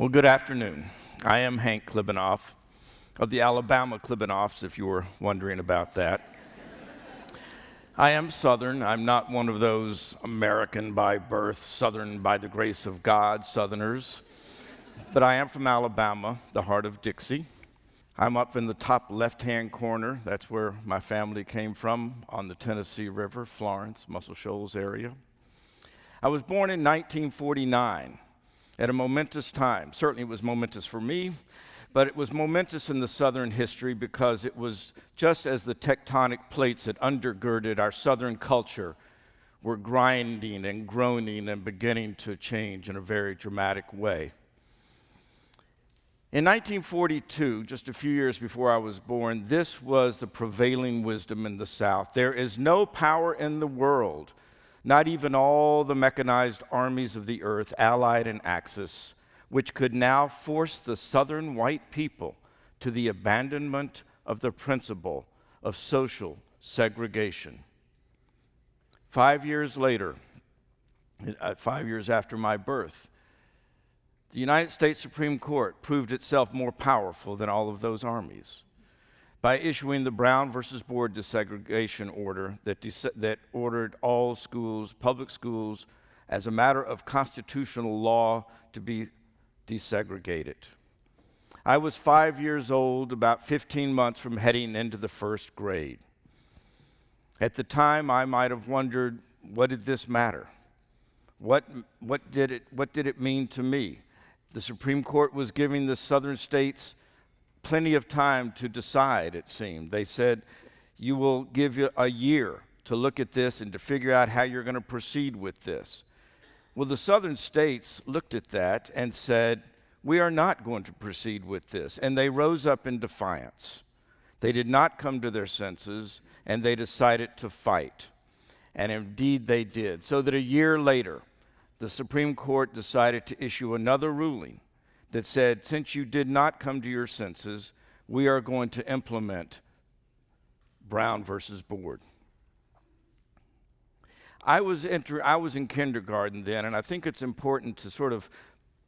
Well, good afternoon. I am Hank Klibanoff of the Alabama Klibanoffs, if you were wondering about that. I am Southern. I'm not one of those American by birth, Southern by the grace of God Southerners, but I am from Alabama, the heart of Dixie. I'm up in the top left-hand corner. That's where my family came from, on the Tennessee River, Florence, Muscle Shoals area. I was born in 1949. At a momentous time. Certainly it was momentous for me, but it was momentous in the Southern history because it was just as the tectonic plates that undergirded our Southern culture were grinding and groaning and beginning to change in a very dramatic way. In 1942, just a few years before I was born, this was the prevailing wisdom in the South. There is no power in the world, not even all the mechanized armies of the earth, Allied and Axis, which could now force the Southern white people to the abandonment of the principle of social segregation. 5 years later, 5 years after my birth, the United States Supreme Court proved itself more powerful than all of those armies by issuing the Brown versus Board desegregation order that ordered all schools, public schools, as a matter of constitutional law to be desegregated. I was 5 years old, about 15 months from heading into the first grade. At the time, I might have wondered, what did this matter? What did it mean to me? The Supreme Court was giving the Southern states plenty of time to decide, it seemed. They said, you will give you a year to look at this and to figure out how you're going to proceed with this. Well, the Southern states looked at that and said, we are not going to proceed with this. And they rose up in defiance. They did not come to their senses, and they decided to fight. And indeed they did. So that a year later, the Supreme Court decided to issue another ruling that said, since you did not come to your senses, we are going to implement Brown versus Board. I was in kindergarten then, and I think it's important to sort of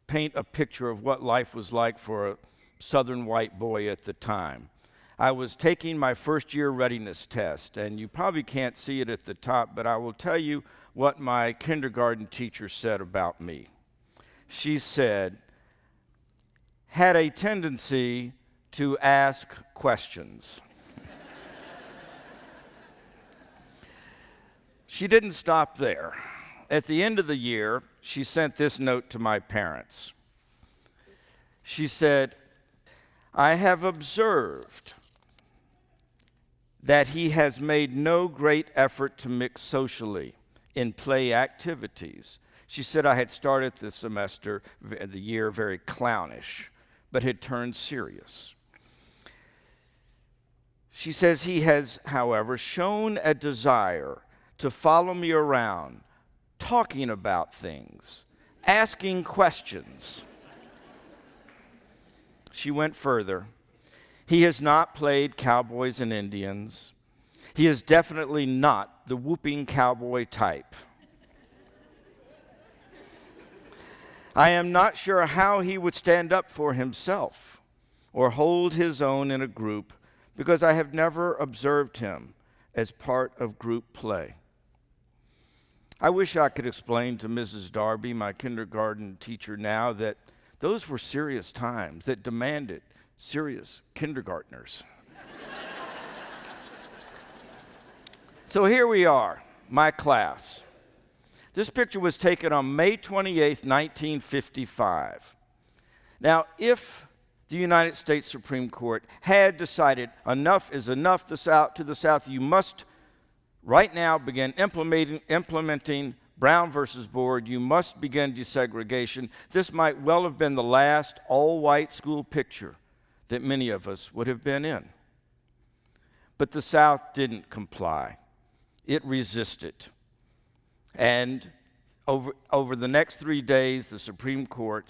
paint a picture of what life was like for a Southern white boy at the time. I was taking my first year readiness test, and you probably can't see it at the top, but I will tell you what my kindergarten teacher said about me. She said, had a tendency to ask questions. She didn't stop there. At the end of the year, she sent this note to my parents. She said, I have observed that he has made no great effort to mix socially in play activities. She said I had started this semester, the year, very clownish, but had turned serious. She says he has, however, shown a desire to follow me around, talking about things, asking questions. She went further. He has not played cowboys and Indians. He is definitely not the whooping cowboy type. I am not sure how he would stand up for himself or hold his own in a group because I have never observed him as part of group play. I wish I could explain to Mrs. Darby, my kindergarten teacher now, that those were serious times that demanded serious kindergartners. So here we are, my class. This picture was taken on May 28th, 1955. Now, if the United States Supreme Court had decided enough is enough to the South, you must right now begin implementing Brown versus Board, you must begin desegregation, this might well have been the last all-white school picture that many of us would have been in. But the South didn't comply. It resisted. And over the next 3 days, the Supreme Court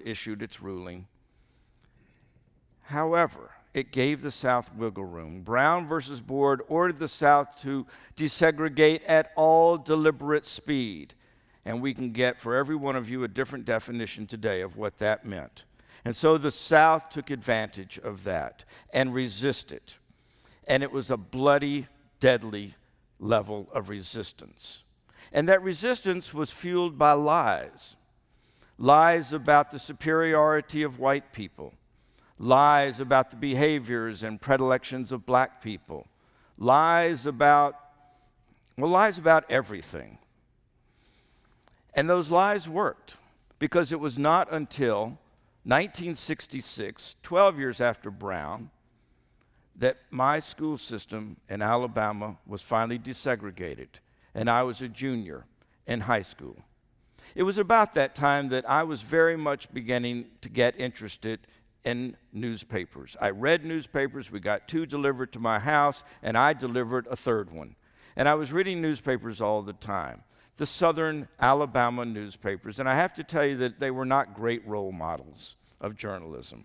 issued its ruling. However, it gave the South wiggle room. Brown versus Board ordered the South to desegregate at all deliberate speed. and we can get for every one of you a different definition today of what that meant. And so the South took advantage of that and resisted. And it was a bloody, deadly level of resistance. And that resistance was fueled by lies. Lies about the superiority of white people. Lies about the behaviors and predilections of black people. Lies about everything. And those lies worked because it was not until 1966, 12 years after Brown, that my school system in Alabama was finally desegregated, and I was a junior in high school. It was about that time that I was very much beginning to get interested in newspapers. I read newspapers. We got 2 delivered to my house, and I delivered a 3rd one. And I was reading newspapers all the time, the Southern Alabama newspapers. And I have to tell you that they were not great role models of journalism.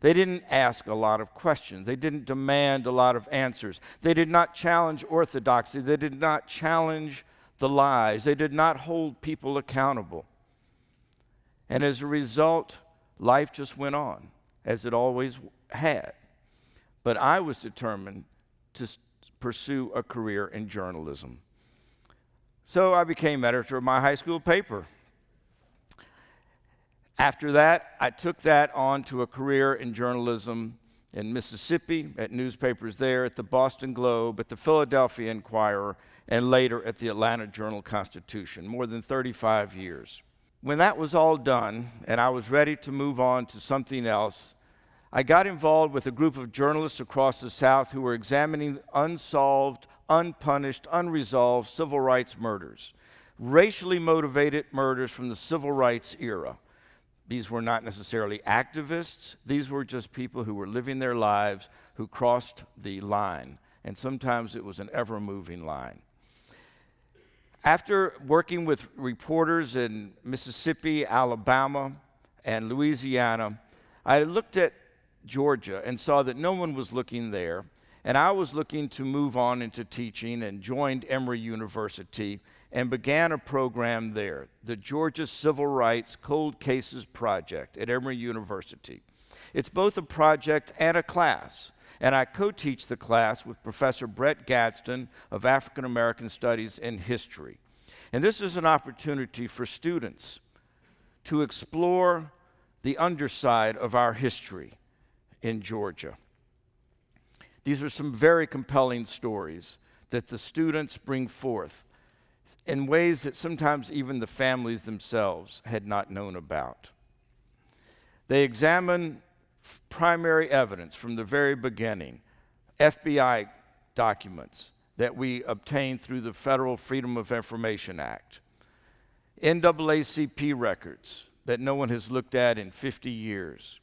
They didn't ask a lot of questions. They didn't demand a lot of answers. They did not challenge orthodoxy. They did not challenge the lies. They did not hold people accountable. And as a result, life just went on, as it always had. But I was determined to pursue a career in journalism. So I became editor of my high school paper. After that, I took that on to a career in journalism in Mississippi, at newspapers there, at the Boston Globe, at the Philadelphia Inquirer, and later at the Atlanta Journal-Constitution, more than 35 years. When that was all done, and I was ready to move on to something else, I got involved with a group of journalists across the South who were examining unsolved, unpunished, unresolved civil rights murders, racially motivated murders from the civil rights era. These were not necessarily activists. These were just people who were living their lives, who crossed the line, and sometimes it was an ever-moving line. After working with reporters in Mississippi, Alabama, and Louisiana, I looked at Georgia and saw that no one was looking there, and I was looking to move on into teaching and joined Emory University and began a program there, the Georgia Civil Rights Cold Cases Project at Emory University. It's both a project and a class, and I co-teach the class with Professor Brett Gadsden of African American Studies and History. And this is an opportunity for students to explore the underside of our history in Georgia. These are some very compelling stories that the students bring forth in ways that sometimes even the families themselves had not known about. They examine primary evidence from the very beginning, FBI documents that we obtained through the Federal Freedom of Information Act, NAACP records that no one has looked at in 50 years.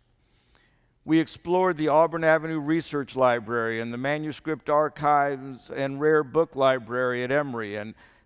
We explored the Auburn Avenue Research Library and the Manuscript Archives and Rare Book Library at Emory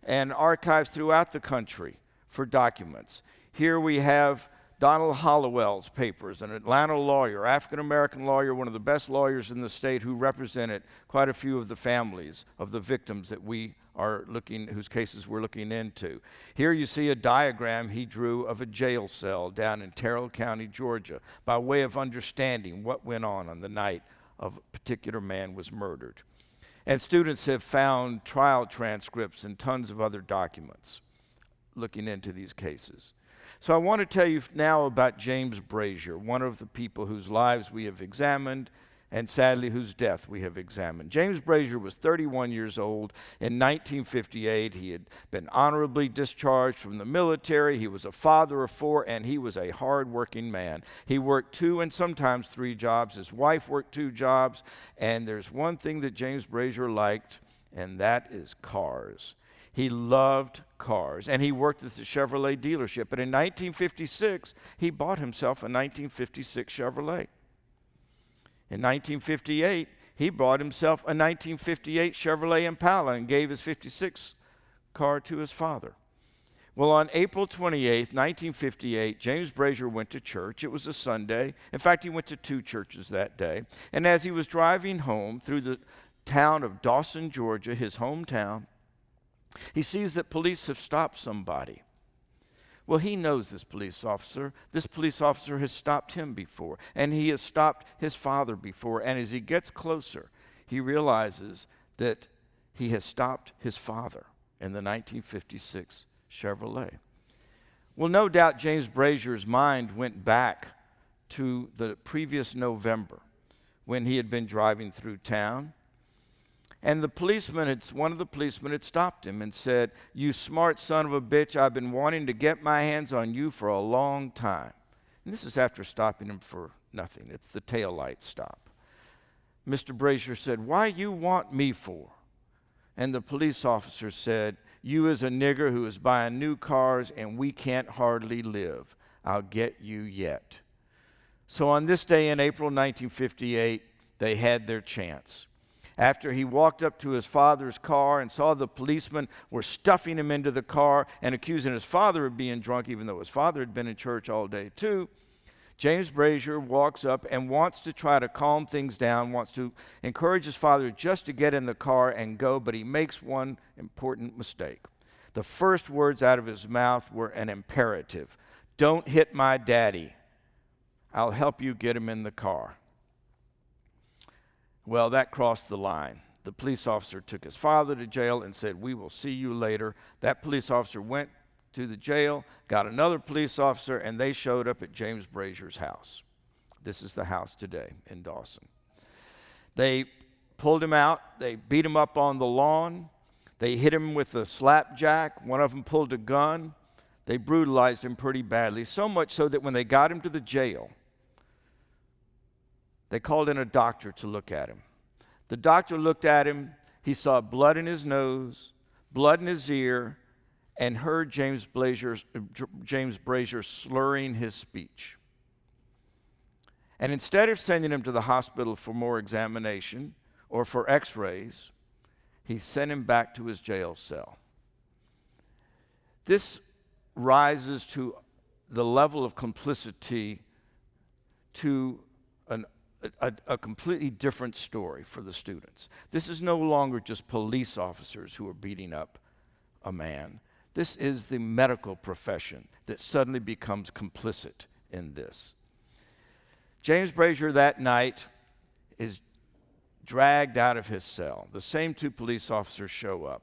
and archives throughout the country for documents. Here we have Donald Hollowell's papers, an Atlanta lawyer, African-American lawyer, one of the best lawyers in the state who represented quite a few of the families of the victims that we are looking, whose cases we're looking into. Here you see a diagram he drew of a jail cell down in Terrell County, Georgia, by way of understanding what went on the night of a particular man was murdered. And students have found trial transcripts and tons of other documents looking into these cases. So I want to tell you now about James Brazier, one of the people whose lives we have examined and sadly whose death we have examined. James Brazier was 31 years old in 1958. He had been honorably discharged from the military. He was a father of 4, and he was a hard-working man. He worked 2 and sometimes 3 jobs. His wife worked 2 jobs, and there's one thing that James Brazier liked, and that is cars. He loved cars, and he worked at the Chevrolet dealership. But in 1956, he bought himself a 1956 Chevrolet. In 1958, he bought himself a 1958 Chevrolet Impala and gave his 56 car to his father. Well, on April 28th, 1958, James Brazier went to church. It was a Sunday. In fact, he went to 2 churches that day. And as he was driving home through the town of Dawson, Georgia, his hometown, he sees that police have stopped somebody. Well, he knows this police officer. This police officer has stopped him before, and he has stopped his father before. And as he gets closer, he realizes that he has stopped his father in the 1956 Chevrolet. Well, no doubt James Brazier's mind went back to the previous November when he had been driving through town. And one of the policemen had stopped him and said, "You smart son of a bitch, I've been wanting to get my hands on you for a long time." And this is after stopping him for nothing. It's the taillight stop. Mr. Brazier said, "Why you want me for?" And the police officer said, "You is a nigger who is buying new cars and we can't hardly live. I'll get you yet." So on this day in April 1958, they had their chance. After he walked up to his father's car and saw the policemen were stuffing him into the car and accusing his father of being drunk, even though his father had been in church all day too, James Brazier walks up and wants to try to calm things down, wants to encourage his father just to get in the car and go, but he makes one important mistake. The first words out of his mouth were an imperative. "Don't hit my daddy. I'll help you get him in the car." Well, that crossed the line. The police officer took his father to jail and said, "We will see you later." That police officer went to the jail, got another police officer, and they showed up at James Brazier's house. This is the house today in Dawson. They pulled him out. They beat him up on the lawn. They hit him with a slapjack. One of them pulled a gun. They brutalized him pretty badly, so much so that when they got him to the jail, they called in a doctor to look at him. The doctor looked at him. He saw blood in his nose, blood in his ear, and heard James Brazier slurring his speech. And instead of sending him to the hospital for more examination or for x-rays, he sent him back to his jail cell. This rises to the level of complicity to a completely different story for the students. This is no longer just police officers who are beating up a man. This is the medical profession that suddenly becomes complicit in this. James Brazier that night is dragged out of his cell. The same two police officers show up.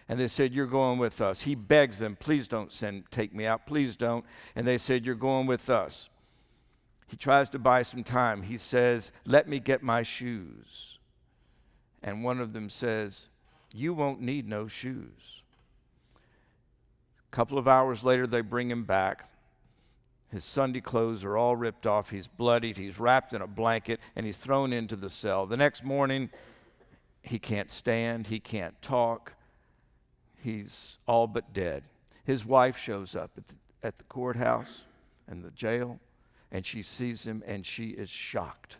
And they said, "You're going with us." He begs them, "Please don't take me out, please don't." And they said, "You're going with us." He tries to buy some time. He says, "Let me get my shoes." And one of them says, "You won't need no shoes." A couple of hours later, they bring him back. His Sunday clothes are all ripped off. He's bloodied. He's wrapped in a blanket, and he's thrown into the cell. The next morning, he can't stand. He can't talk. He's all but dead. His wife shows up at the courthouse and the jail, and she sees him, and she is shocked.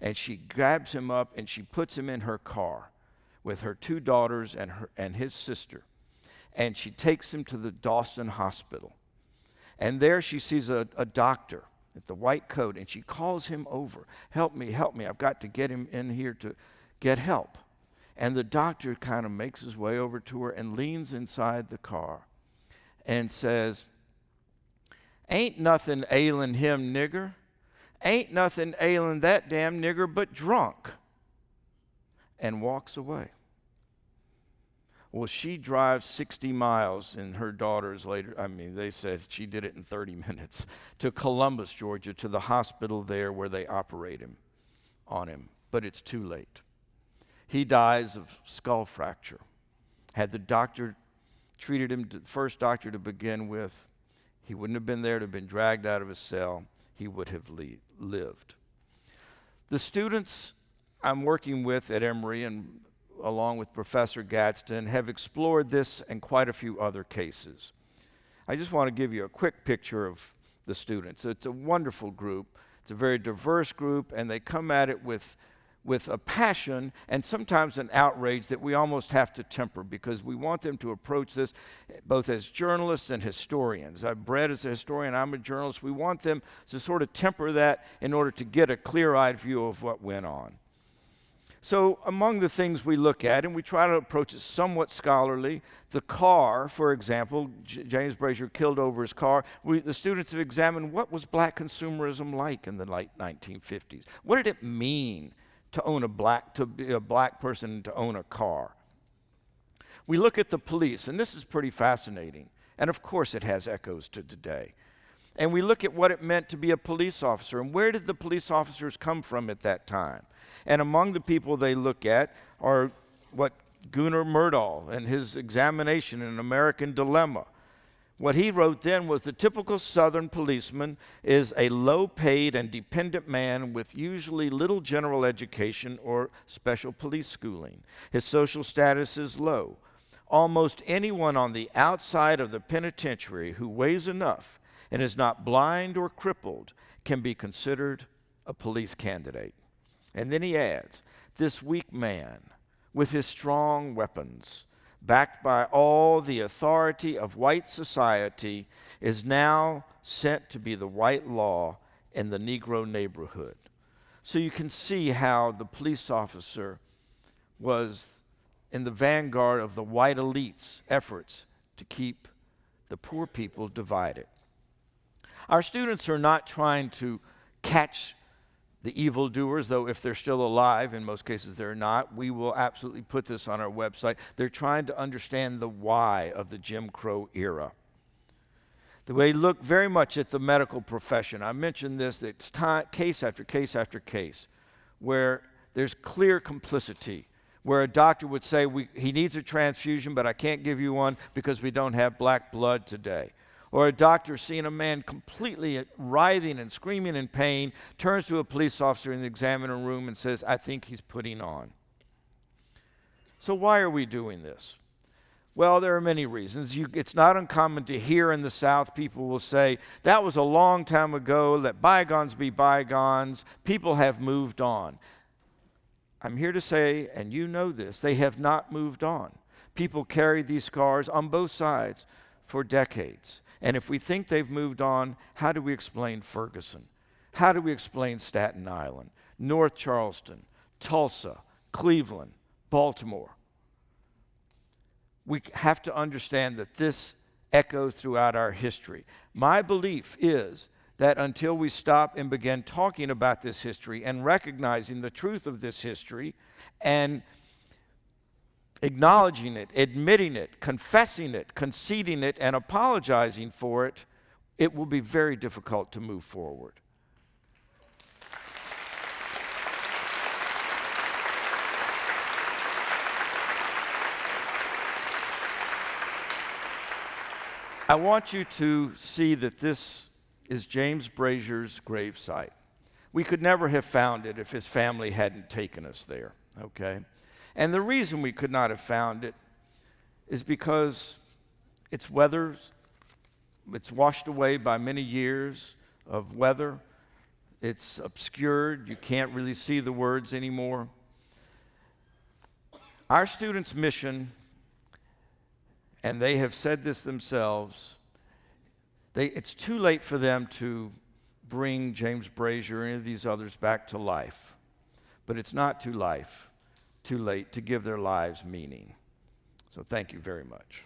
And she grabs him up, and she puts him in her car with her two daughters and his sister. And she takes him to the Dawson Hospital. And there she sees a doctor at the white coat, and she calls him over. Help me, I've got to get him in here to get help." And the doctor kind of makes his way over to her and leans inside the car and says, "Ain't nothing ailing him, nigger. Ain't nothing ailing that damn nigger but drunk." And walks away. Well, she drives 60 miles, and her daughters later, they said she did it in 30 minutes, to Columbus, Georgia, to the hospital there where they operate on him. But it's too late. He dies of skull fracture. Had the doctor treated him, the first doctor to begin with, he wouldn't have been there to have been dragged out of his cell. He would have lived. The students I'm working with at Emory, and along with Professor Gadsden, have explored this and quite a few other cases. I just want to give you a quick picture of the students. It's a wonderful group. It's a very diverse group, and they come at it with a passion and sometimes an outrage that we almost have to temper, because we want them to approach this both as journalists and historians. I've bred as a historian, I'm a journalist. We want them to sort of temper that in order to get a clear-eyed view of what went on. So among the things we look at, and we try to approach it somewhat scholarly, the car, for example, James Brazier killed over his car. The students have examined what was black consumerism like in the late 1950s. What did it mean to be a black person and to own a car? We look at the police, and this is pretty fascinating. And of course it has echoes to today. And we look at what it meant to be a police officer, and where did the police officers come from at that time? And among the people they look at are what Gunnar Myrdal and his examination in An American Dilemma. What he wrote then was the typical Southern policeman is a low-paid and dependent man with usually little general education or special police schooling. His social status is low. Almost anyone on the outside of the penitentiary who weighs enough and is not blind or crippled can be considered a police candidate. And then he adds, this weak man with his strong weapons, backed by all the authority of white society, is now sent to be the white law in the Negro neighborhood. So you can see how the police officer was in the vanguard of the white elite's efforts to keep the poor people divided. Our students are not trying to catch the evildoers, though if they're still alive, in most cases they're not. We will absolutely put this on our website. They're trying to understand the why of the Jim Crow era. They look very much at the medical profession. I mentioned this, that it's case after case after case where there's clear complicity, where a doctor would say, he needs a transfusion, but I can't give you one because we don't have black blood today. Or a doctor seeing a man completely writhing and screaming in pain, turns to a police officer in the examiner room and says, I think he's putting on. So why are we doing this? Well, there are many reasons. It's not uncommon to hear in the South people will say, that was a long time ago, let bygones be bygones, people have moved on. I'm here to say, and you know this, they have not moved on. People carry these scars on both sides for decades. And if we think they've moved on, how do we explain Ferguson? How do we explain Staten Island, North Charleston, Tulsa, Cleveland, Baltimore? We have to understand that this echoes throughout our history. My belief is that until we stop and begin talking about this history and recognizing the truth of this history and acknowledging it, admitting it, confessing it, conceding it, and apologizing for it, it will be very difficult to move forward. I want you to see that this is James Brazier's gravesite. We could never have found it if his family hadn't taken us there, okay? And the reason we could not have found it is because it's washed away by many years of weather. It's obscured. You can't really see the words anymore. Our students' mission, and they have said this themselves, it's too late for them to bring James Brazier or any of these others back to life. But it's not too late to give their lives meaning. So thank you very much.